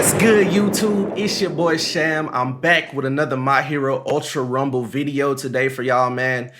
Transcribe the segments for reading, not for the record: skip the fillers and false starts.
What's good, YouTube? It's your boy Sham. I'm back with another My Hero Ultra Rumble video today for y'all, man.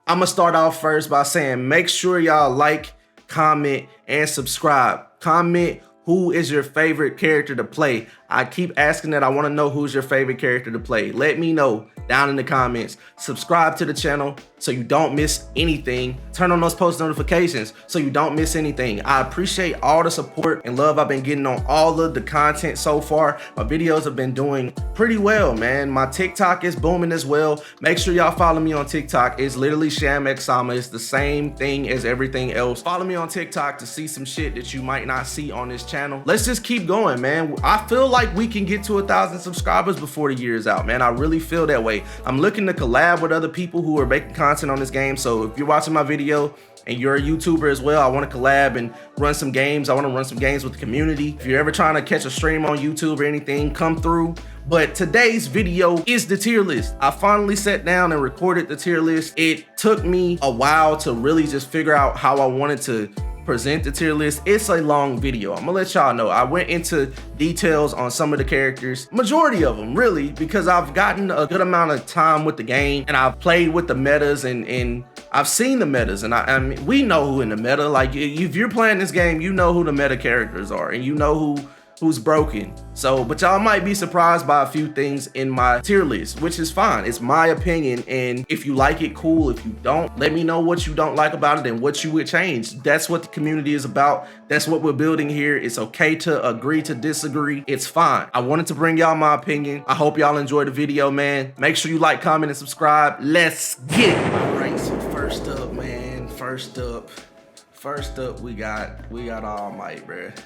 I'm gonna start off first by saying make sure y'all like, comment, and subscribe. Comment who is your favorite character to play. I keep asking that. I want to know who's your favorite character to play. Let me know down in the comments. Subscribe to the channel so you don't miss anything. Turn on those post notifications so you don't miss anything. I appreciate all the support and love I've been getting on all of the content so far. My videos have been doing pretty well, man. My TikTok is booming as well. Make sure y'all follow me on TikTok. It's literally SHAMxSAMA. It's the same thing as everything else. Follow me on TikTok to see some shit that you might not see on this channel. Let's just keep going, man. I feel like we can get to 1,000 subscribers before the year is out, man. I really feel that way. I'm looking to collab with other people who are making content on this game. So if you're watching my video and you're a YouTuber as well, I want to collab and run some games. I want to run some games with the community. If you're ever trying to catch a stream on YouTube or anything, come through. But today's video is the tier list. I finally sat down and recorded the tier list. It took me a while to really just figure out how I wanted to present the tier list. It's a long video. I'm gonna let y'all know. I went into details on some of the characters, majority of them really, because I've gotten a good amount of time with the game and I've played with the metas and I've seen the metas, and I mean, we know who in the meta. Like if you're playing this game, you know who the meta characters are and you know who's broken. So, but y'all might be surprised by a few things in my tier list, which is fine. It's my opinion, and if you like it, cool. If you don't, let me know what you don't like about it and what you would change. That's what the community is about. That's what we're building here. It's okay to agree to disagree. It's fine. I wanted to bring y'all my opinion. I hope y'all enjoyed the video, man. Make sure you like, comment, and subscribe. Let's get it. All right, so first up, man. First up, we got All Might, bruh.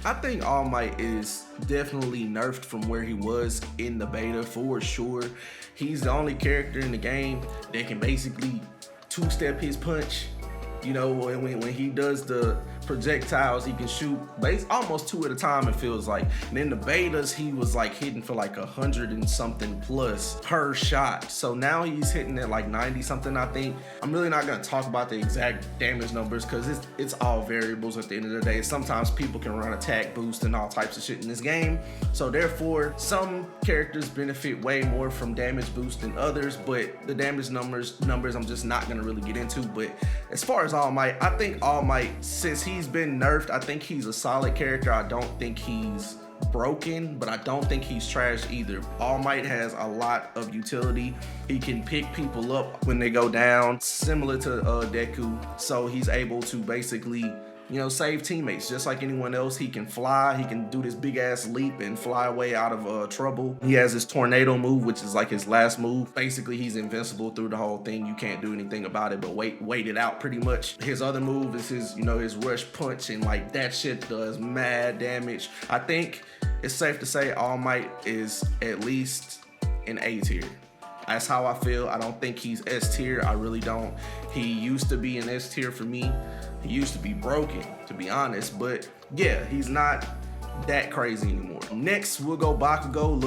I think All Might is definitely nerfed from where he was in the beta for sure. He's the only character in the game that can basically two-step his punch. You know, when he does the projectiles, he can shoot almost 2 at a time, it feels like. And in the betas, he was like hitting for like 100 and something plus per shot. So now he's hitting at like 90 something, I think. I'm really not gonna talk about the exact damage numbers because it's all variables at the end of the day. Sometimes people can run attack boost and all types of shit in this game. So therefore, some characters benefit way more from damage boost than others, but the damage numbers I'm just not gonna really get into. But as far as All Might, I think All Might, since he's been nerfed, I think he's a solid character. I don't think he's broken, but I don't think he's trash either. All Might has a lot of utility. He can pick people up when they go down, similar to Deku. So he's able to basically, you know, save teammates just like anyone else. He can fly. He can do this big ass leap and fly away out of trouble. He has his tornado move, which is like his last move. Basically, he's invincible through the whole thing. You can't do anything about it but wait it out pretty much. His other move is his, you know, his rush punch, and like that shit does mad damage. I think it's safe to say All Might is at least an A tier. That's how I feel. I don't think he's S tier. I really don't. He used to be an S tier for me. He used to be broken, to be honest. But yeah, he's not that crazy anymore. Next, we'll go Bakugo.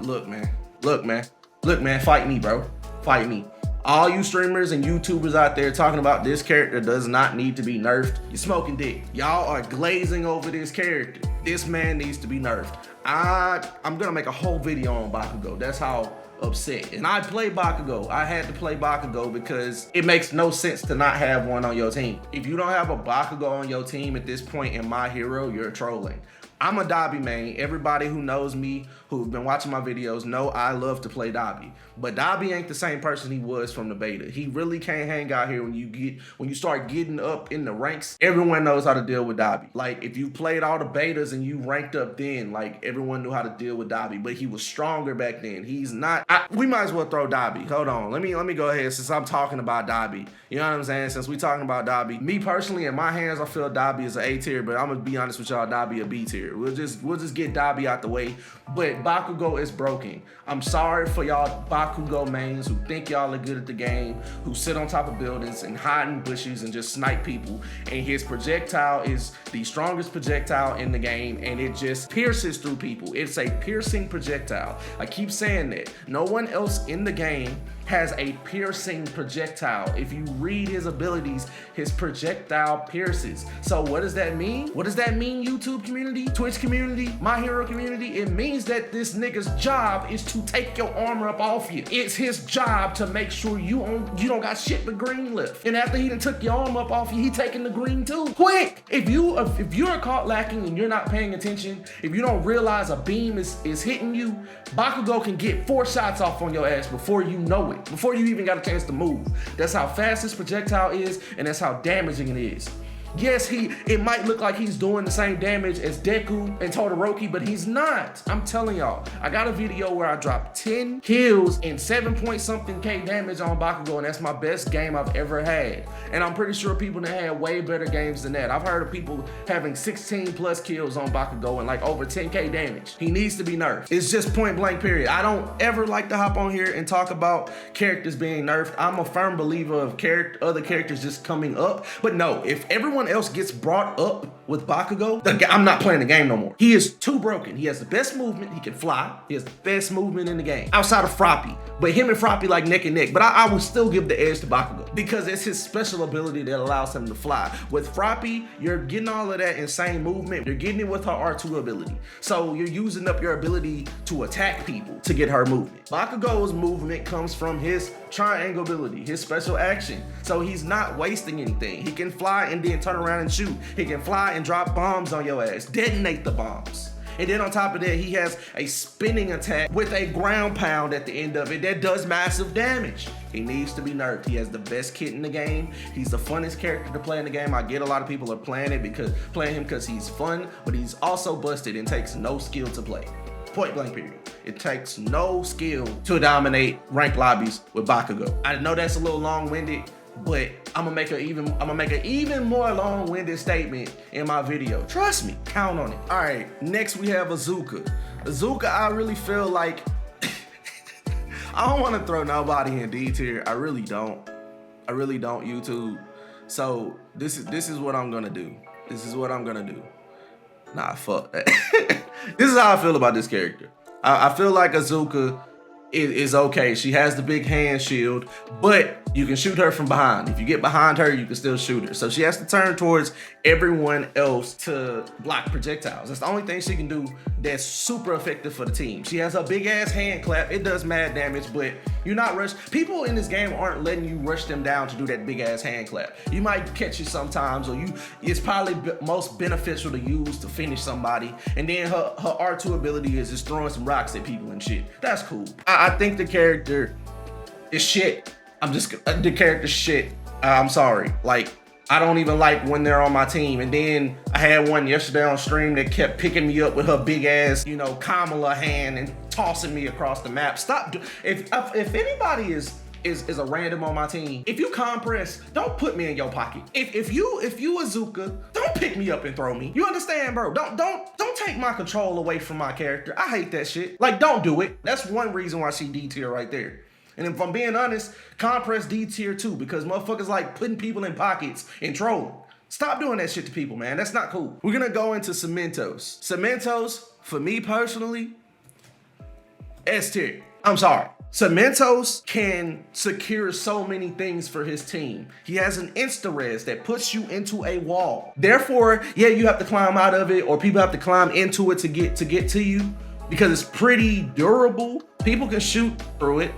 Look, man. Fight me, bro. Fight me. All you streamers and YouTubers out there talking about this character does not need to be nerfed. You're smoking dick. Y'all are glazing over this character. This man needs to be nerfed. I'm gonna make a whole video on Bakugo. That's how upset. And I play Bakugo. I had to play Bakugo because it makes no sense to not have one on your team. If you don't have a Bakugo on your team at this point in My Hero, you're trolling. I'm a Dubby main. Everybody who knows me, who's been watching my videos, know I love to play Dubby. But Dubby ain't the same person he was from the beta. He really can't hang out here when you start getting up in the ranks. Everyone knows how to deal with Dubby. Like if you played all the betas and you ranked up then, like everyone knew how to deal with Dubby. But he was stronger back then. He's not. We might as well throw Dubby. Hold on. Let me go ahead since I'm talking about Dubby. You know what I'm saying? Since we talking about Dubby, me personally in my hands, I feel Dubby is an A tier. But I'm gonna be honest with y'all, Dubby a B tier. We'll just get Dubby out the way. But Bakugo is broken. I'm sorry for y'all Bakugo mains who think y'all are good at the game, who sit on top of buildings and hide in bushes and just snipe people. And his projectile is the strongest projectile in the game, and it just pierces through people. It's a piercing projectile. I keep saying that. No one else in the game has a piercing projectile. If you read his abilities, his projectile pierces. So what does that mean? What does that mean, YouTube community, Twitch community, My Hero community? It means that this nigga's job is to take your armor up off you. It's his job to make sure you don't got shit but green left. And after he done took your armor up off you, he taking the green too. Quick! If you're caught lacking and you're not paying attention, if you don't realize a beam is hitting you, Bakugo can get 4 shots off on your ass before you know it, before you even got a chance to move. That's how fast this projectile is, and that's how damaging it is. Yes, it might look like he's doing the same damage as Deku and Todoroki, but he's not. I'm telling y'all, I got a video where I dropped 10 kills and 7-point-something K damage on Bakugo, and that's my best game I've ever had. And I'm pretty sure people that had way better games than that. I've heard of people having 16 plus kills on Bakugo and like over 10K damage. He needs to be nerfed. It's just point blank period. I don't ever like to hop on here and talk about characters being nerfed. I'm a firm believer of other characters just coming up. But no, if everyone else gets brought up with Bakugo, I'm not playing the game no more. He is too broken. He has the best movement. He can fly. He has the best movement in the game outside of Froppy. But him and Froppy like neck and neck. But I will still give the edge to Bakugo because it's his special ability that allows him to fly. With Froppy, you're getting all of that insane movement. You're getting it with her R2 ability. So you're using up your ability to attack people to get her movement. Bakugo's movement comes from his triangle ability, his special action. So he's not wasting anything. He can fly and then turn around and shoot. He can fly and drop bombs on your ass, detonate the bombs. And then on top of that, he has a spinning attack with a ground pound at the end of it that does massive damage. He needs to be nerfed. He has the best kit in the game. He's the funnest character to play in the game. I get a lot of people are playing him because he's fun, but he's also busted and takes no skill to play. Point blank period. It takes no skill to dominate ranked lobbies with Bakugo. I know that's a little long-winded, but I'm gonna make an even more long-winded statement in my video. Trust me, count on it. All right, next we have Iizuka. Iizuka, I really feel like I don't want to throw nobody in D tier. I really don't. I really don't, YouTube. So this is what I'm gonna do. This is what I'm gonna do. Nah, fuck that. This is how I feel about this character. I feel like Iizuka is okay. She has the big hand shield, but you can shoot her from behind. If you get behind her, you can still shoot her. So she has to turn towards everyone else to block projectiles. That's the only thing she can do that's super effective for the team. She has a big ass hand clap. It does mad damage, but you're not rushed. People in this game aren't letting you rush them down to do that big ass hand clap. You might catch it sometimes, or it's probably most beneficial to use to finish somebody. And then her R2 ability is just throwing some rocks at people and shit. That's cool. I think the character is shit. The character's shit. I'm sorry. Like, I don't even like when they're on my team. And then I had one yesterday on stream that kept picking me up with her big ass, Kamala hand and tossing me across the map. Stop. If anybody is a random on my team, if you compress, don't put me in your pocket. If you Iizuka, don't pick me up and throw me. You understand, bro? Don't take my control away from my character. I hate that shit. Like, don't do it. That's one reason why she D tier right there. And if I'm being honest, Compress D tier too, because motherfuckers like putting people in pockets and trolling. Stop doing that shit to people, man. That's not cool. We're gonna go into Cementoss. Cementoss, for me personally, S tier. I'm sorry. Cementoss can secure so many things for his team. He has an insta-res that puts you into a wall. Therefore, yeah, you have to climb out of it, or people have to climb into it to get to you, because it's pretty durable. People can shoot through it,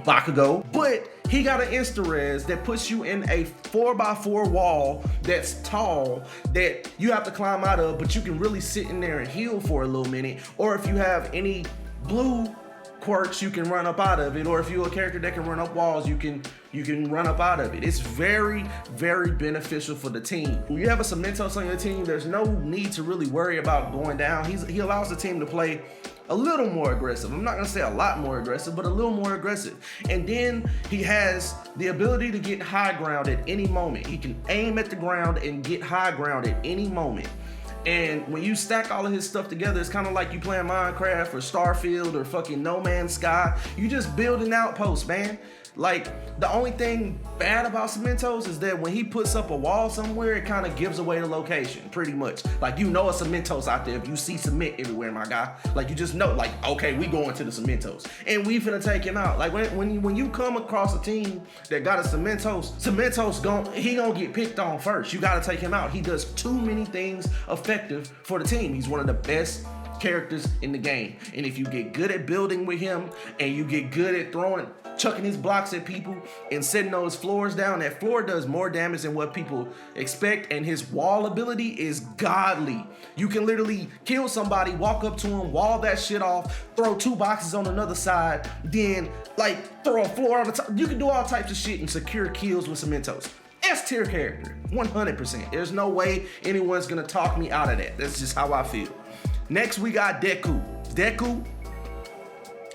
Bakugo, but he got an insta-res that puts you in a 4x4 wall that's tall that you have to climb out of, but you can really sit in there and heal for a little minute. Or if you have any blue quirks, you can run up out of it. Or if you're a character that can run up walls, you can run up out of it. It's very, very beneficial for the team. When you have a Cementoss on your team, there's no need to really worry about going down. He allows the team to play a little more aggressive. I'm not gonna say a lot more aggressive, but a little more aggressive. And then he has the ability to get high ground at any moment. He can aim at the ground and get high ground at any moment. And when you stack all of his stuff together, it's kind of like you playing Minecraft or Starfield or fucking No Man's Sky. You just build an outpost, man. Like, the only thing bad about Cementoss is that when he puts up a wall somewhere, it kind of gives away the location, pretty much. Like, you know a Cementoss out there if you see cement everywhere, my guy. Like, you just know, like, okay, we going to the Cementoss. And we finna take him out. Like, when you come across a team that got a Cementoss he gonna get picked on first. You gotta take him out. He does too many things effective for the team. He's one of the best characters in the game. And if you get good at building with him and you get good at chucking his blocks at people and setting those floors down, that floor does more damage than what people expect, and his wall ability is godly. You can literally kill somebody, walk up to him, wall that shit off, throw 2 boxes on another side, then like throw a floor on the top. You can do all types of shit and secure kills with Cementoss. S tier character, 100%. There's no way anyone's gonna talk me out of that. That's just how I feel. Next, we got Deku. Deku,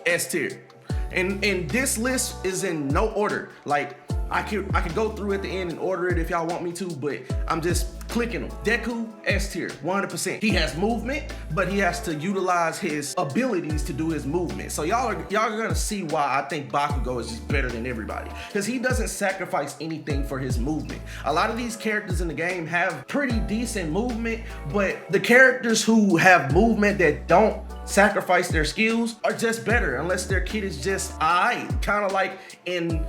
S tier. And this list is in no order. Like, I could go through at the end and order it if y'all want me to, but I'm just clicking them. Deku, S tier, 100%. He has movement, but he has to utilize his abilities to do his movement. So y'all are gonna see why I think Bakugo is just better than everybody, because he doesn't sacrifice anything for his movement. A lot of these characters in the game have pretty decent movement, but the characters who have movement that don't sacrifice their skills are just better, unless their kid is just alright. Kind of like in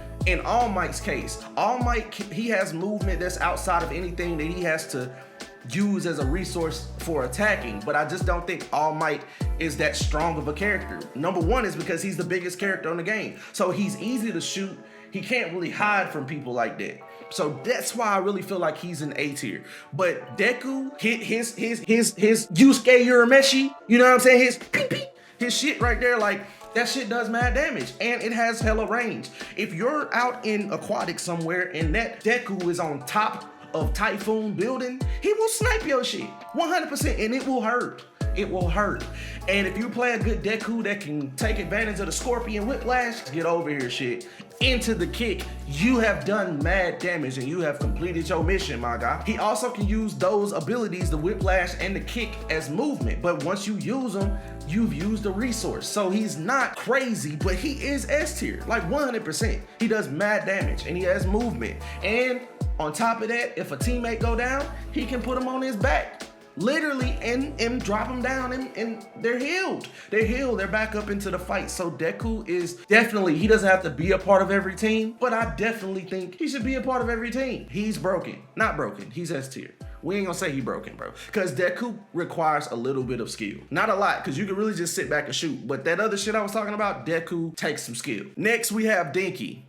All Might's case. All Might, he has movement that's outside of anything that he has to use as a resource for attacking, but I just don't think All Might is that strong of a character. Number one is because he's the biggest character in the game, so he's easy to shoot. He can't really hide from people like that. So that's why I really feel like he's an A tier. But Deku, his Yusuke Urameshi, you know what I'm saying? His shit right there, like, that shit does mad damage, and it has hella range. If you're out in aquatic somewhere and that Deku is on top of Typhoon building, he will snipe your shit 100%, and it will hurt. It will hurt. And if you play a good Deku that can take advantage of the Scorpion Whiplash, get over here shit, into the kick, you have done mad damage and you have completed your mission, my guy. He also can use those abilities, the Whiplash and the kick, as movement, but once you use them, you've used the resource. So he's not crazy, but he is S tier, like 100%. He does mad damage and he has movement. And on top of that, if a teammate go down, he can put him on his back, literally, and drop them down, and they're healed. They're healed, they're back up into the fight. So Deku is definitely, he doesn't have to be a part of every team, but I definitely think he should be a part of every team. He's broken, not broken, he's S tier. We ain't gonna say he broken, bro, because Deku requires a little bit of skill. Not a lot, because you can really just sit back and shoot, but that other shit I was talking about, Deku takes some skill. Next, we have Denki.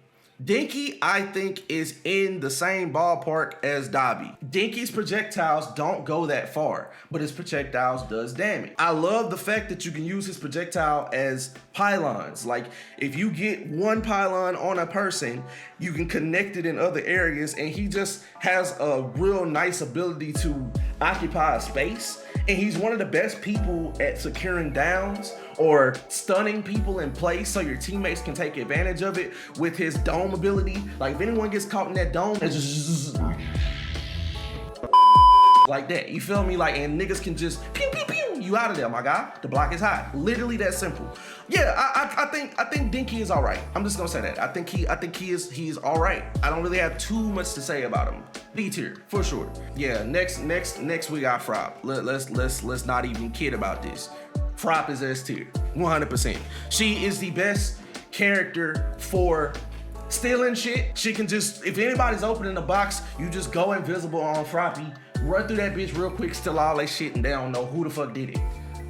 Denki, I think, is in the same ballpark as Dubby. Denki's projectiles don't go that far, but his projectiles does damage. I love the fact that you can use his projectile as pylons. Like, if you get one pylon on a person, you can connect it in other areas, and he just has a real nice ability to occupy a space. And he's one of the best people at securing downs or stunning people in place so your teammates can take advantage of it with his dome ability. Like, if anyone gets caught in that dome, it's just like that, you feel me? Like, and niggas can just pew pew pew, you out of there, my guy. The block is hot, literally that simple. Yeah, I think Denki is all right. I'm just gonna say that. I think he is all right. I don't really have too much to say about him. D tier for sure. Yeah, next we got Fropp. Let's not even kid about this. Fropp is S tier, 100%. She is the best character for stealing shit. She can just, if anybody's opening the box, you just go invisible on Froppy, run through that bitch real quick, steal all that shit, and they don't know who the fuck did it.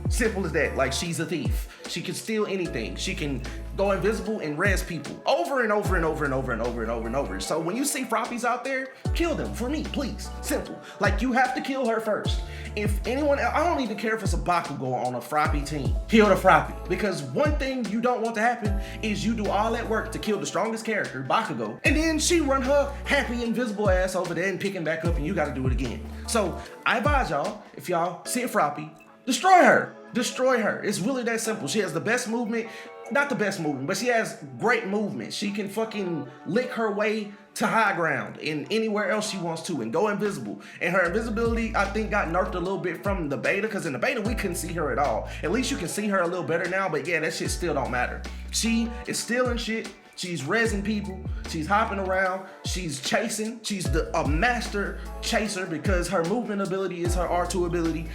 Simple as that. Like, she's a thief. She can steal anything. She can go invisible and res people over and over and over and over and over and over and over. So when you see Froppies out there, kill them for me, please. Simple. Like, you have to kill her first. If anyone, I don't even care if it's a Bakugo on a Froppy team, kill the Froppy. Because one thing you don't want to happen is you do all that work to kill the strongest character, Bakugo, and then she run her happy invisible ass over there and picking back up, and you got to do it again. So I advise y'all, if y'all see a Froppy, destroy her. Destroy her. It's really that simple. She has the best movement. Not the best movement, but she has great movement. She can fucking lick her way to high ground and anywhere else she wants to and go invisible. And her invisibility, I think, got nerfed a little bit from the beta, because in the beta we couldn't see her at all. At least you can see her a little better now, but yeah, that shit still don't matter. She is stealing shit. She's rezzing people, she's hopping around, she's chasing, she's a master chaser because her movement ability is her R2 ability,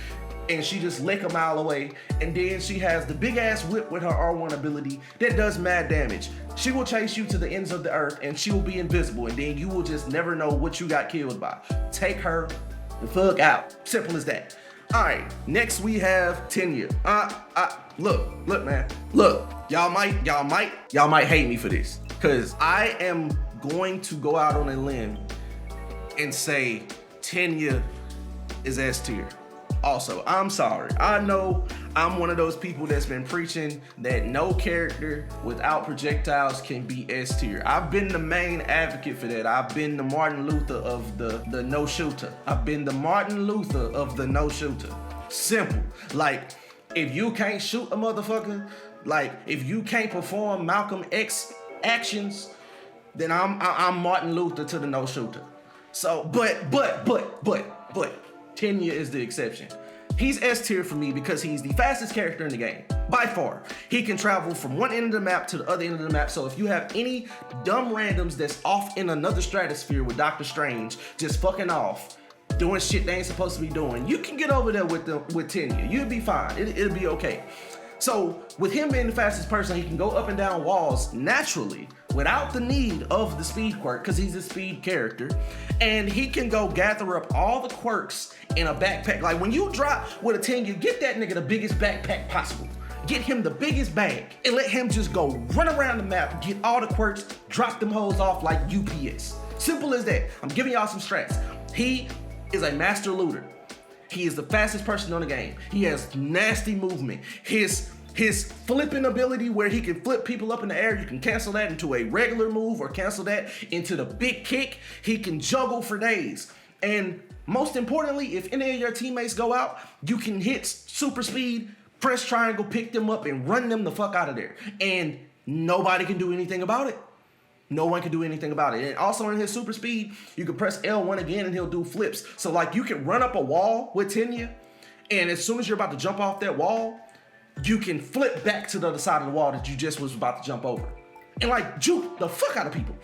and she just lick a mile away. And then she has the big ass whip with her R1 ability that does mad damage. She will chase you to the ends of the earth and she will be invisible, and then you will just never know what you got killed by. Take her the fuck out. Simple as that. All right, next we have Tenya. Look, man. Look, y'all might hate me for this, because I am going to go out on a limb and say Tenya is S tier. Also, I'm sorry. I know I'm one of those people that's been preaching that no character without projectiles can be S tier. I've been the main advocate for that. I've been the Martin Luther of the no shooter. I've been the Martin Luther of the no shooter. Simple. Like, if you can't shoot a motherfucker, like if you can't perform Malcolm X actions, then I'm Martin Luther to the no shooter. So, but Tenya is the exception. He's S tier for me because he's the fastest character in the game, by far. He can travel from one end of the map to the other end of the map. So if you have any dumb randoms that's off in another stratosphere with Doctor Strange, just fucking off, doing shit they ain't supposed to be doing, you can get over there with Tenya. You'll be fine. It'll be okay. So with him being the fastest person, he can go up and down walls naturally without the need of the speed quirk, because he's a speed character, and he can go gather up all the quirks in a backpack. Like when you drop with a Tenya, get that nigga the biggest backpack possible. Get him the biggest bag and let him just go run around the map, get all the quirks, drop them hoes off like UPS. Simple as that. I'm giving y'all some strats. He is a master looter. He is the fastest person on the game. He has nasty movement. His flipping ability, where he can flip people up in the air, you can cancel that into a regular move or cancel that into the big kick. He can juggle for days. And most importantly, if any of your teammates go out, you can hit super speed, press triangle, pick them up, and run them the fuck out of there. And nobody can do anything about it. No one can do anything about it. And also in his super speed, you can press L1 again and he'll do flips. So like you can run up a wall with Tenya, and as soon as you're about to jump off that wall, you can flip back to the other side of the wall that you just was about to jump over. And like juke the fuck out of people.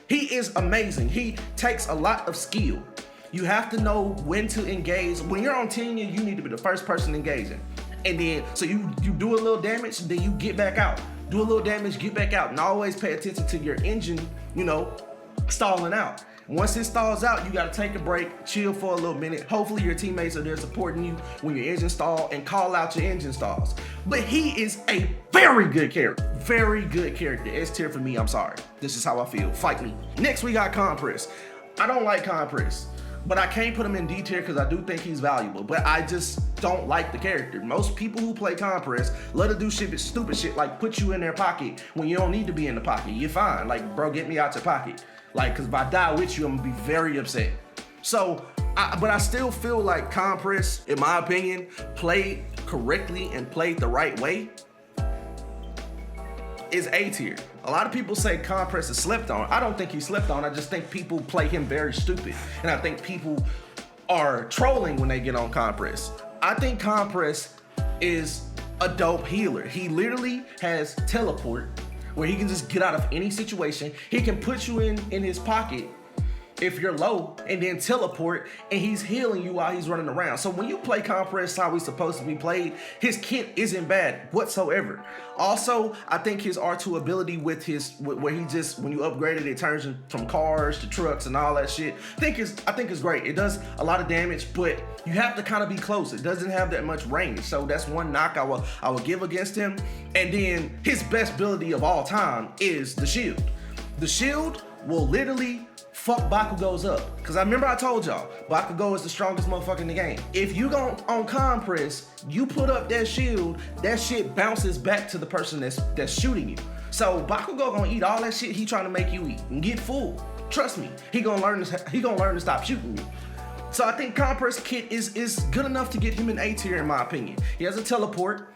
He is amazing. He takes a lot of skill. You have to know when to engage. When you're on Tenya, you need to be the first person engaging. And then, so you do a little damage, then you get back out. Do a little damage, get back out, and always pay attention to your engine, stalling out. Once it stalls out, you gotta take a break, chill for a little minute. Hopefully your teammates are there supporting you when your engine stall, and call out your engine stalls. But he is a very good character. Very good character. S tier for me, I'm sorry. This is how I feel. Fight me. Next we got Compress. I don't like Compress, but I can't put him in D tier because I do think he's valuable, but I just don't like the character. Most people who play Compress love to do stupid shit like put you in their pocket when you don't need to be in the pocket. You're fine. Like, bro, get me out your pocket. Like, because if I die with you, I'm gonna be very upset. So, but I still feel like Compress, in my opinion, played correctly and played the right way, is A tier. A lot of people say Compress is slept on. I don't think he's slept on. I just think people play him very stupid. And I think people are trolling when they get on Compress. I think Compress is a dope healer. He literally has teleport, where he can just get out of any situation. He can put you in his pocket if you're low, and then teleport, and he's healing you while he's running around. So when you play Compress how he's supposed to be played, his kit isn't bad whatsoever. Also, I think his R2 ability with where he just, when you upgrade it, it turns from cars to trucks and all that shit, I think it's great. It does a lot of damage, but you have to kind of be close. It doesn't have that much range. So that's one knock I will give against him. And then his best ability of all time is the shield. The shield will literally fuck Bakugo's up. Because I remember I told y'all, Bakugo is the strongest motherfucker in the game. If you go on Compress, you put up that shield, that shit bounces back to the person that's shooting you. So Bakugo gonna eat all that shit he trying to make you eat and get full. Trust me, he gonna learn to stop shooting you. So I think Compress kit is good enough to get him in A tier in my opinion. He has a teleport.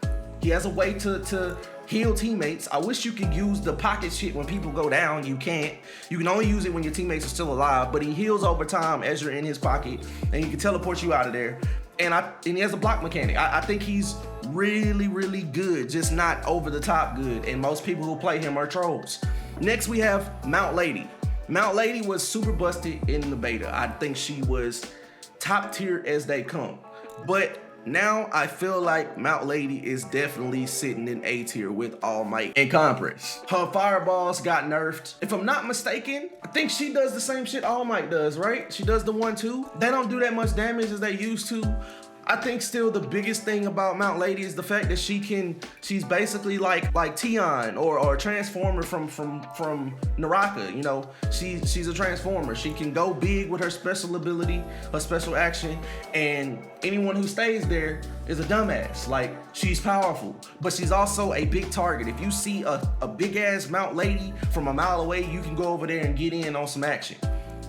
He has a way to heal teammates. I wish you could use the pocket shit when people go down. You can't. You can only use it when your teammates are still alive, but he heals over time as you're in his pocket, and he can teleport you out of there. And he has a block mechanic. I think he's really, really good, just not over the top good. And most people who play him are trolls. Next, we have Mount Lady. Mount Lady was super busted in the beta. I think she was top tier as they come. But now I feel like Mount Lady is definitely sitting in A tier with All Might and Compress. Her fireballs got nerfed. If I'm not mistaken, I think she does the same shit All Might does, right? She does the 1-2. They don't do that much damage as they used to. I think still the biggest thing about Mount Lady is the fact that she's basically like Tion or a transformer from Naraka. You know, she's a transformer. She can go big with her special ability, her special action, and anyone who stays there is a dumbass. Like, she's powerful, but she's also a big target. If you see a big ass Mount Lady from a mile away, you can go over there and get in on some action.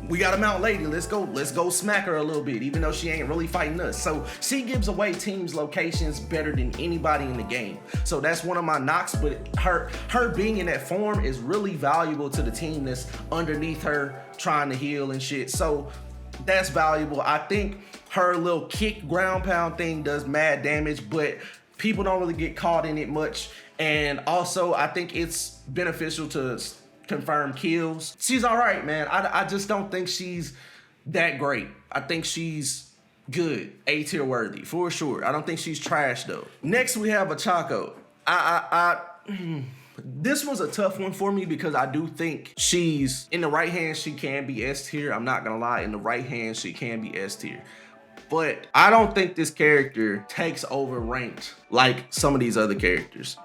We got a Mount Lady, let's go smack her a little bit, even though she ain't really fighting us. So she gives away teams locations better than anybody in the game. So that's one of my knocks, but her being in that form is really valuable to the team that's underneath her trying to heal and shit. So that's valuable. I think her little kick ground pound thing does mad damage, but people don't really get caught in it much. And also I think it's beneficial to confirm kills. She's all right, man. I just don't think she's that great. I think she's good, A tier worthy for sure. I don't think she's trash though. Next we have a Chaco. This was a tough one for me because I do think she's in the right hands she can be S tier. I'm not gonna lie, in the right hands she can be S tier. But I don't think this character takes over ranked like some of these other characters.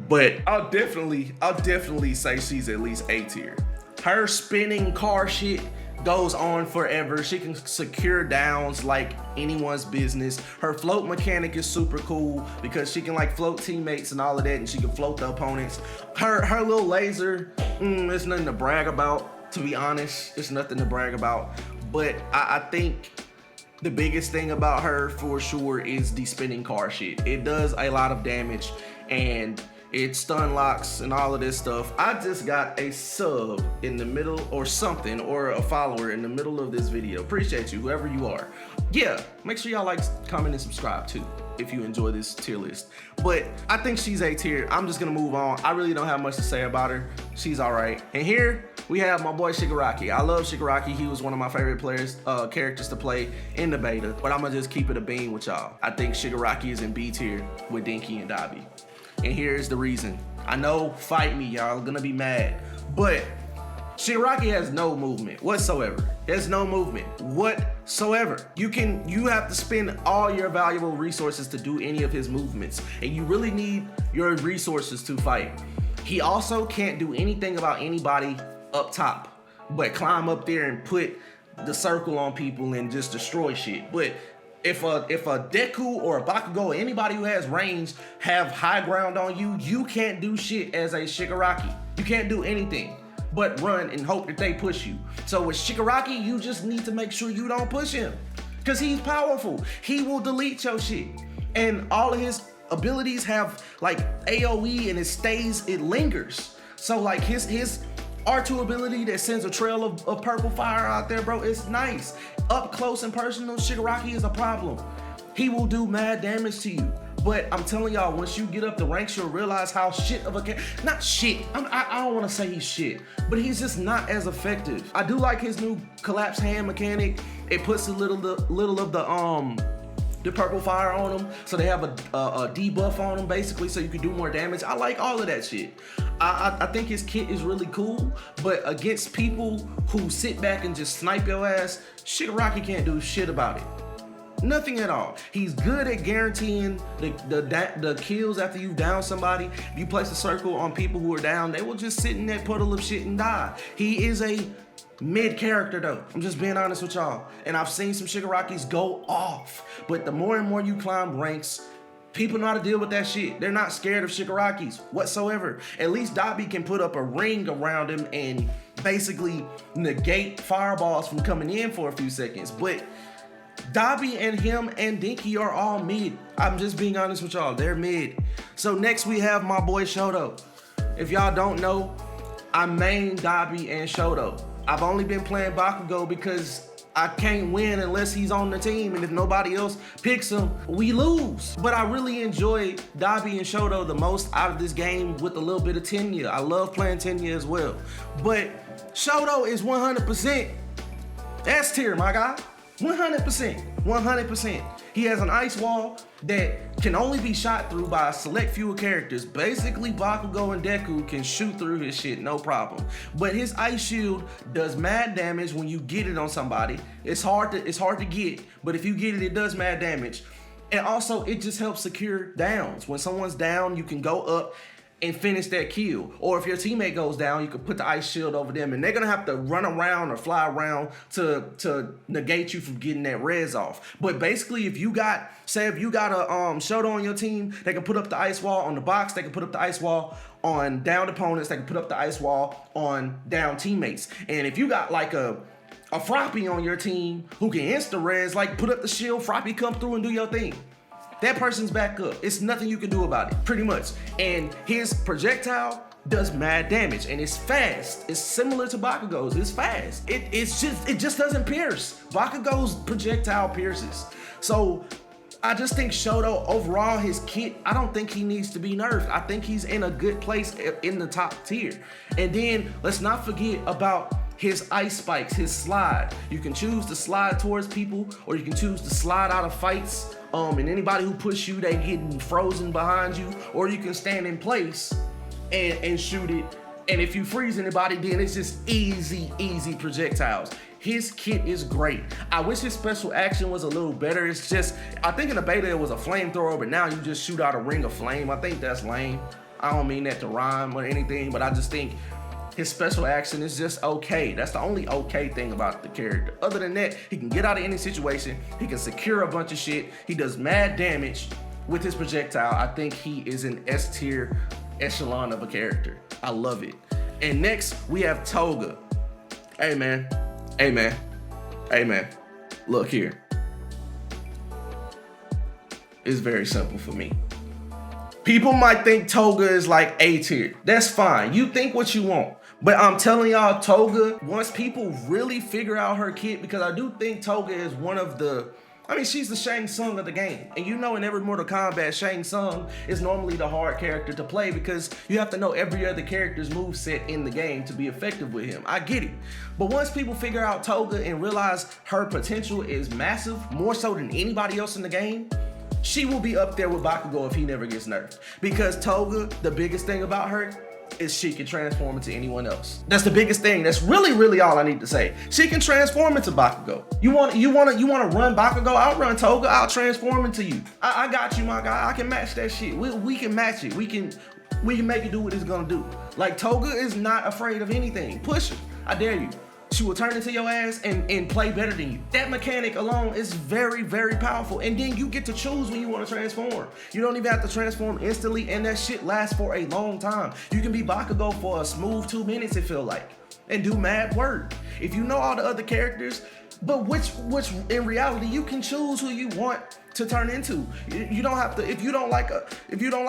But I'll definitely say she's at least A tier. Her spinning car shit goes on forever. She can secure downs like anyone's business. Her float mechanic is super cool because she can like float teammates and all of that, and she can float the opponents. Her little laser, it's nothing to brag about, to be honest. It's nothing to brag about. But I think the biggest thing about her for sure is the spinning car shit. It does a lot of damage and it stun locks and all of this stuff. I just got a sub in the middle or something, or a follower in the middle of this video. Appreciate you, whoever you are. Yeah, make sure y'all like, comment, and subscribe too if you enjoy this tier list. But I think she's A tier. I'm just gonna move on. I really don't have much to say about her. She's all right. And here we have my boy Shigaraki. I love Shigaraki. He was one of my favorite characters to play in the beta, but I'm gonna just keep it a bean with y'all. I think Shigaraki is in B tier with Denki and Dubby. And here's the reason. I know, fight me, y'all gonna be mad, but Shigaraki has no movement whatsoever. There's no movement whatsoever. You have to spend all your valuable resources to do any of his movements, and you really need your resources to fight. He also can't do anything about anybody up top, but climb up there and put the circle on people and just destroy shit. But if a Deku or a Bakugo or anybody who has range have high ground on you, you can't do shit as a Shigaraki. You can't do anything but run and hope that they push you. So with Shigaraki, you just need to make sure you don't push him, because he's powerful. He will delete your shit. And all of his abilities have like AoE, and it lingers. So like his R2 ability that sends a trail of purple fire out there, bro, it's nice. Up close and personal, Shigaraki is a problem. He will do mad damage to you. But I'm telling y'all, once you get up the ranks, you'll realize how shit of a not shit. I don't want to say he's shit, but he's just not as effective. I do like his new collapse hand mechanic. It puts a little of the purple fire on them, so they have a debuff on them basically, so you can do more damage. I like all of that shit. I think his kit is really cool, but against people who sit back and just snipe your ass, Shigaraki can't do shit about it. Nothing at all. He's good at guaranteeing the kills after you down somebody. If you place a circle on people who are down, they will just sit in that puddle of shit and die. He is a mid character though. I'm just being honest with y'all. And I've seen some Shigarakis go off. But the more and more you climb ranks, people know how to deal with that shit. They're not scared of Shigarakis whatsoever. At least Dubby can put up a ring around him and basically negate fireballs from coming in for a few seconds. But Dubby and him and Denki are all mid. I'm just being honest with y'all, they're mid. So next we have my boy Shoto. If y'all don't know, I main Dubby and Shoto. I've only been playing Bakugo because I can't win unless he's on the team, and if nobody else picks him, we lose. But I really enjoy Dubby and Shoto the most out of this game with a little bit of Tenya. I love playing Tenya as well. But Shoto is 100% S tier, my guy. 100%, 100%. He has an ice wall that can only be shot through by a select few characters. Basically, Bakugo and Deku can shoot through his shit, no problem. But his ice shield does mad damage when you get it on somebody. It's hard to get, but if you get it, it does mad damage. And also, it just helps secure downs. When someone's down, you can go up and finish that kill. Or if your teammate goes down, you can put the ice shield over them, and they're gonna have to run around or fly around to negate you from getting that res off. But basically, if you got a Shoto on your team, they can put up the ice wall on the box, they can put up the ice wall on downed opponents, they can put up the ice wall on down teammates. And if you got like a Froppy on your team who can insta-res, like put up the shield, Froppy come through and do your thing. That person's back up. It's nothing you can do about it, pretty much. And his projectile does mad damage, and it's fast. It's similar to Bakugo's. It's fast. It just doesn't pierce. Bakugo's projectile pierces. So I just think Shoto, overall, his kit, I don't think he needs to be nerfed. I think he's in a good place in the top tier. And then let's not forget about his ice spikes, his slide. You can choose to slide towards people, or you can choose to slide out of fights. And anybody who push you, they getting frozen behind you, or you can stand in place and shoot it. And if you freeze anybody, then it's just easy projectiles. His kit is great. I wish his special action was a little better. It's just, I think in the beta it was a flamethrower, but now you just shoot out a ring of flame. I think that's lame. I don't mean that to rhyme or anything, but I just think his special action is just okay. That's the only okay thing about the character. Other than that, he can get out of any situation. He can secure a bunch of shit. He does mad damage with his projectile. I think he is an S tier echelon of a character. I love it. And next, we have Toga. Hey man, look here. It's very simple for me. People might think Toga is like A tier. That's fine. You think what you want. But I'm telling y'all, Toga, once people really figure out her kit, because I do think Toga is one of the, she's the SHAMxSAMA of the game. And you know, in every Mortal Kombat, SHAMxSAMA is normally the hard character to play because you have to know every other character's moveset in the game to be effective with him. I get it. But once people figure out Toga and realize her potential is massive, more so than anybody else in the game, she will be up there with Bakugo if he never gets nerfed. Because Toga, the biggest thing about her is she can transform into anyone else. That's the biggest thing. That's really all I need to say. She can transform into Bakugo. You want to run Bakugo? I'll run Toga. I'll transform into you. I got you, my guy. I can match that shit. We can match it. We can make it do what it's gonna do. Like, Toga is not afraid of anything. Push her. I dare you. She will turn into your ass and play better than you. That mechanic alone is very powerful. And then you get to choose when you want to transform. You don't even have to transform instantly, and that shit lasts for a long time. You can be Bakugo for a smooth 2 minutes, it feel like, and do mad work. If you know all the other characters, but which in reality, you can choose who you want to turn into. You don't have to, if you don't like Dubby, if you don't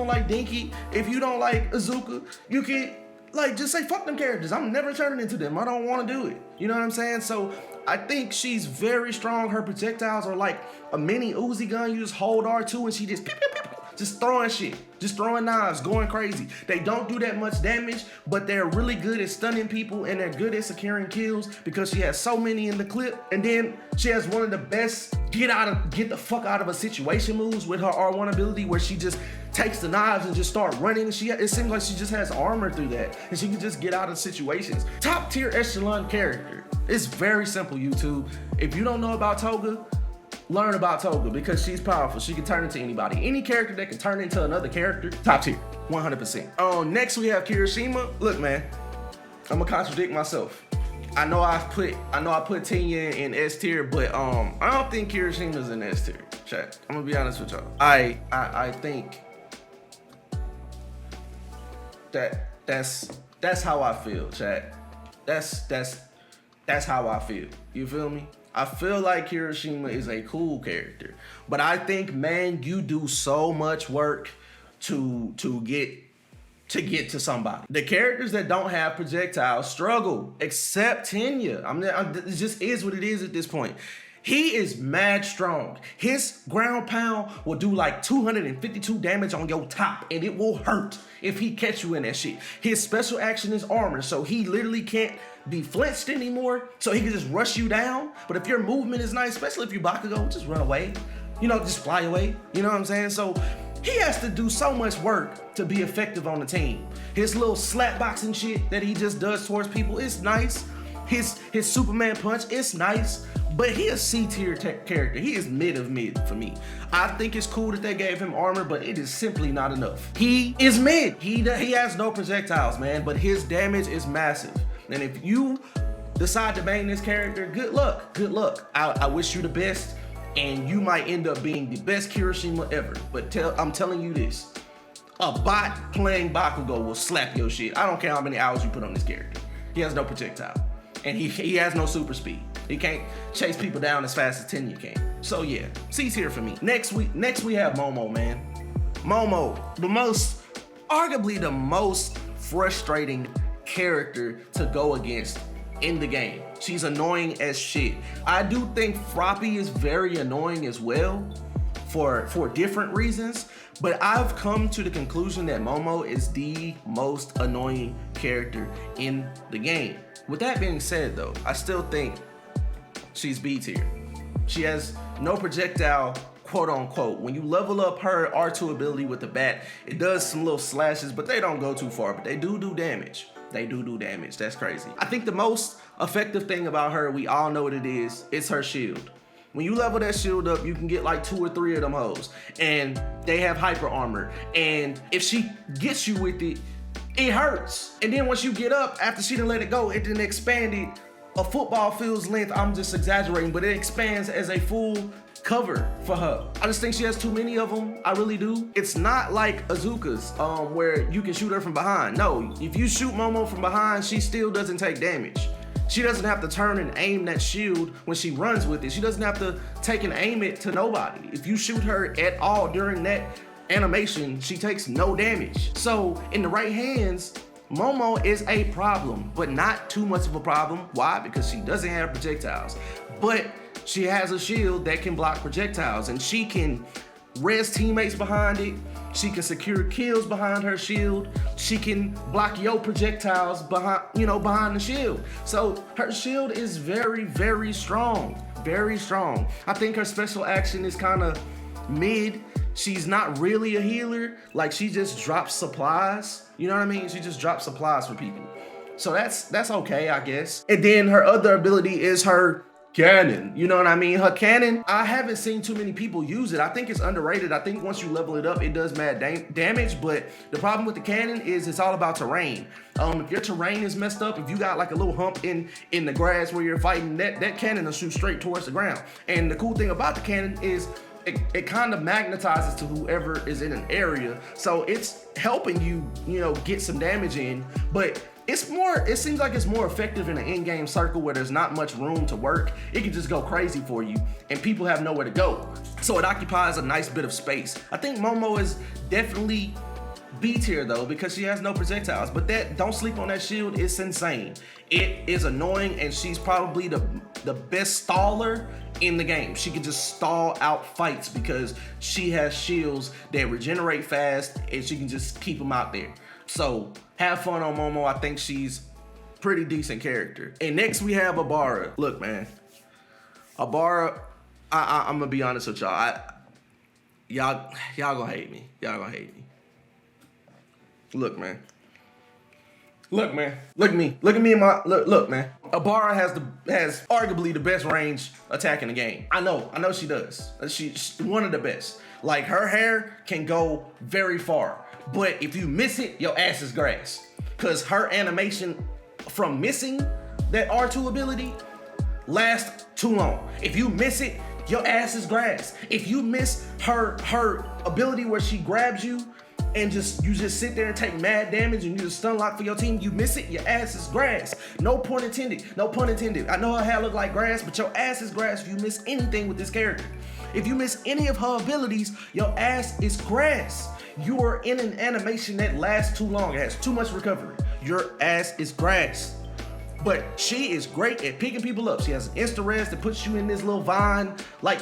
like Denki, if you don't like Izuka, you can, like, just say, fuck them characters. I'm never turning into them. I don't want to do it. You know what I'm saying? So I think she's very strong. Her projectiles are like a mini Uzi gun. You just hold R2 and she just pew, pew, pew, pew, just throwing shit, just throwing knives, going crazy. They don't do that much damage, but they're really good at stunning people, and they're good at securing kills because she has so many in the clip. And then she has one of the best get the fuck out of a situation moves with her R1 ability, where she just takes the knives and just start running. It seems like she just has armor through that, and she can just get out of situations. Top tier echelon character. It's very simple, YouTube. If you don't know about Toga, learn about Toga, because she's powerful. She can turn into anybody. Any character that can turn into another character, top tier, 100%. Next we have Kirishima. Look, man, I'm gonna contradict myself. I know I put Tenya in S tier, but I don't think Kirishima's in S tier. Chat. I'm gonna be honest with y'all. I think that's how I feel, chat. That's how I feel. You feel me? I feel like Kirishima is a cool character, but I think, man, you do so much work to get to somebody. The characters that don't have projectiles struggle, except Tenya. It just is what it is at this point. He is mad strong. His ground pound will do like 252 damage on your top, and it will hurt if he catch you in that shit. His special action is armor, so he literally can't be flinched anymore, so he can just rush you down. But if your movement is nice, especially if you Bakugo, just run away. You know, just fly away. You know what I'm saying? So he has to do so much work to be effective on the team. His little slap boxing shit that he just does towards people is nice. His Superman punch is nice, but he a C-tier character. He is mid of mid for me. I think it's cool that they gave him armor, but it is simply not enough. He is mid. He has no projectiles, man, but his damage is massive. And if you decide to main this character, good luck, good luck. I wish you the best, and you might end up being the best Kirishima ever. But I'm telling you this, a bot playing Bakugo will slap your shit. I don't care how many hours you put on this character. He has no projectile, and he has no super speed. He can't chase people down as fast as Tenya can. So yeah, C's here for me. Next we have Momo, man. Momo, arguably the most frustrating character to go against in the game. She's annoying as shit. I do think Froppy is very annoying as well for different reasons, but I've come to the conclusion that Momo is the most annoying character in the game. With that being said though, I still think she's B tier. She has no projectile, quote unquote. When you level up her R2 ability with the bat, it does some little slashes, but they don't go too far, but they do damage. They do damage, that's crazy. I think the most effective thing about her, we all know what it is, it's her shield. When you level that shield up, you can get like 2 or 3 of them hoes, and they have hyper armor, and if she gets you with it, it hurts. And then once you get up, after she done let it go, it done expanded a football field's length. I'm just exaggerating, but it expands as a full cover for her. I just think she has too many of them. I really do. It's not like Azuka's, where you can shoot her from behind. No, if you shoot Momo from behind, she still doesn't take damage. She doesn't have to turn and aim that shield when she runs with it. She doesn't have to take and aim it to nobody. If you shoot her at all during that animation, she takes no damage. So in the right hands, Momo is a problem, but not too much of a problem. Why? Because she doesn't have projectiles, but she has a shield that can block projectiles, and she can res teammates behind it. She can secure kills behind her shield. She can block your projectiles behind the shield. So her shield is very strong, very strong. I think her special action is kind of mid. She's not really a healer. Like, she just drops supplies. You know what I mean? She just drops supplies for people. So that's okay, I guess. And then her other ability is her cannon. You know what I mean? Her cannon, I haven't seen too many people use it. I think it's underrated. I think once you level it up, it does mad damage. But the problem with the cannon is it's all about terrain. If your terrain is messed up, if you got like a little hump in the grass where you're fighting, that cannon will shoot straight towards the ground. And the cool thing about the cannon is it kind of magnetizes to whoever is in an area. So it's helping you, get some damage in, but it seems like it's more effective in an in-game circle where there's not much room to work. It can just go crazy for you and people have nowhere to go. So it occupies a nice bit of space. I think Momo is definitely B tier though, because she has no projectiles, but don't sleep on that shield. It's insane. It is annoying, and she's probably the best staller in the game. She can just stall out fights because she has shields that regenerate fast, and she can just keep them out there. So have fun on Momo. I think she's pretty decent character. And next we have Ibara. Look, man, Ibara, I'm gonna be honest with y'all. Y'all gonna hate me. Y'all gonna hate me. Look, man. Look, man. Look at me. Look at me in my look, man. Ibara has arguably the best range attack in the game. I know she does. She's one of the best. Like, her hair can go very far, but if you miss it, your ass is grass. Cause her animation from missing that R2 ability lasts too long. If you miss it, your ass is grass. If you miss her ability where she grabs you and you just sit there and take mad damage and you just stun lock for your team, you miss it, your ass is grass. No pun intended, no pun intended. I know her hair look like grass, but your ass is grass if you miss anything with this character. If you miss any of her abilities, your ass is grass. You are in an animation that lasts too long, it has too much recovery. Your ass is grass. But she is great at picking people up. She has an insta-res that puts you in this little vine, like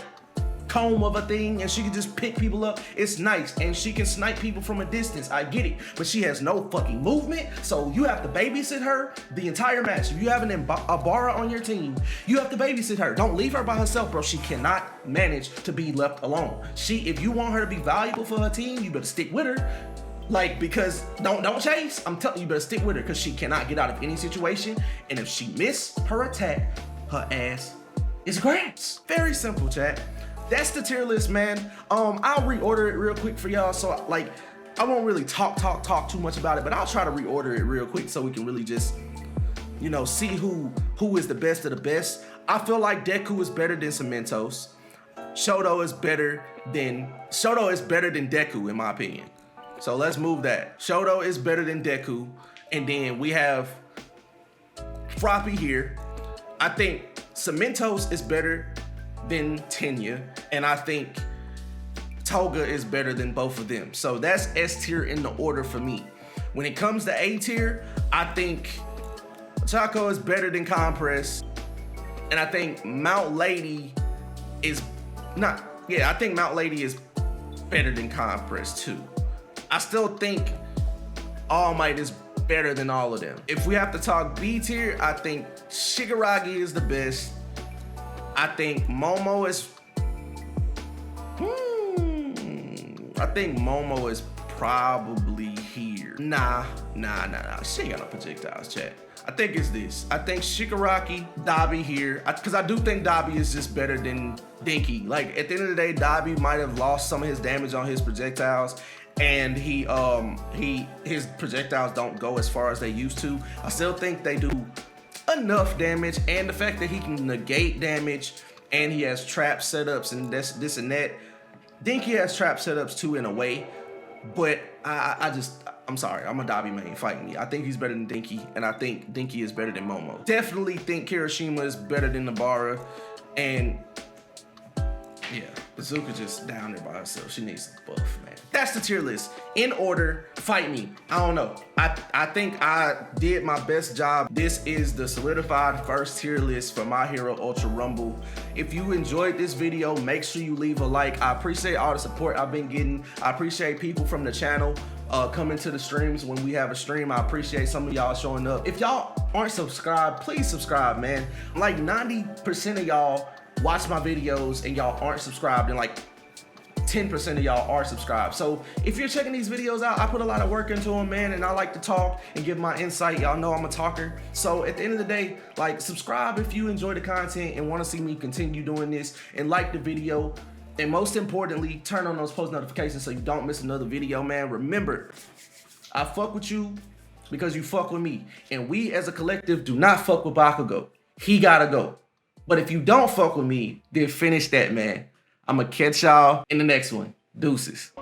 comb of a thing, and she can just pick people up. It's nice, and she can snipe people from a distance. I get it, but she has no fucking movement, so you have to babysit her the entire match. If you have an Ibara on your team, you have to babysit her. Don't leave her by herself, bro. She cannot manage to be left alone. If you want her to be valuable for her team, you better stick with her. Like, because don't chase. I'm telling you, better stick with her because she cannot get out of any situation. And if she miss her attack, her ass is grass. Very simple, chat. That's the tier list, man. I'll reorder it real quick for y'all. So like, I won't really talk too much about it, but I'll try to reorder it real quick so we can really just, you know, see who is the best of the best. I feel like Deku is better than Cementoss. Shoto is better than Deku, in my opinion. So let's move that. Shoto is better than Deku. And then we have Froppy here. I think Cementoss is better than Tenya. And I think Toga is better than both of them. So that's S tier in the order for me. When it comes to A tier, I think Chaco is better than Compress. And I think Mount Lady is I think Mount Lady is better than Compress too. I still think All Might is better than all of them. If we have to talk B tier, I think Shigaraki is the best. I think Momo is, I think Momo is probably here. Nah. She ain't got no projectiles, chat. I think it's this. I think Shigaraki, Dubby here, because I do think Dubby is just better than Denki. Like, at the end of the day, Dubby might have lost some of his damage on his projectiles, and his projectiles don't go as far as they used to. I still think they do enough damage, and the fact that he can negate damage, and he has trap setups and this and that. Denki has trap setups too in a way, but I'm sorry, I'm a Dubby main, fighting me. I think he's better than Denki, and I think Denki is better than Momo. Definitely think Kirishima is better than Ibara, and yeah, Bazooka just down there by herself. She needs a buff, man. That's the tier list. In order, fight me. I don't know. I think I did my best job. This is the solidified first tier list for My Hero Ultra Rumble. If you enjoyed this video, make sure you leave a like. I appreciate all the support I've been getting. I appreciate people from the channel coming to the streams when we have a stream. I appreciate some of y'all showing up. If y'all aren't subscribed, please subscribe, man. Like 90% of y'all watch my videos and y'all aren't subscribed, and like 10% of y'all are subscribed. So if you're checking these videos out, I put a lot of work into them, man, and I like to talk and give my insight. Y'all know I'm a talker. So at the end of the day, like, subscribe if you enjoy the content and want to see me continue doing this, and like the video. And most importantly, turn on those post notifications so you don't miss another video, man. Remember, I fuck with you because you fuck with me. And we as a collective do not fuck with Bakugo. He gotta go. But if you don't fuck with me, then finish that, man. I'ma catch y'all in the next one. Deuces.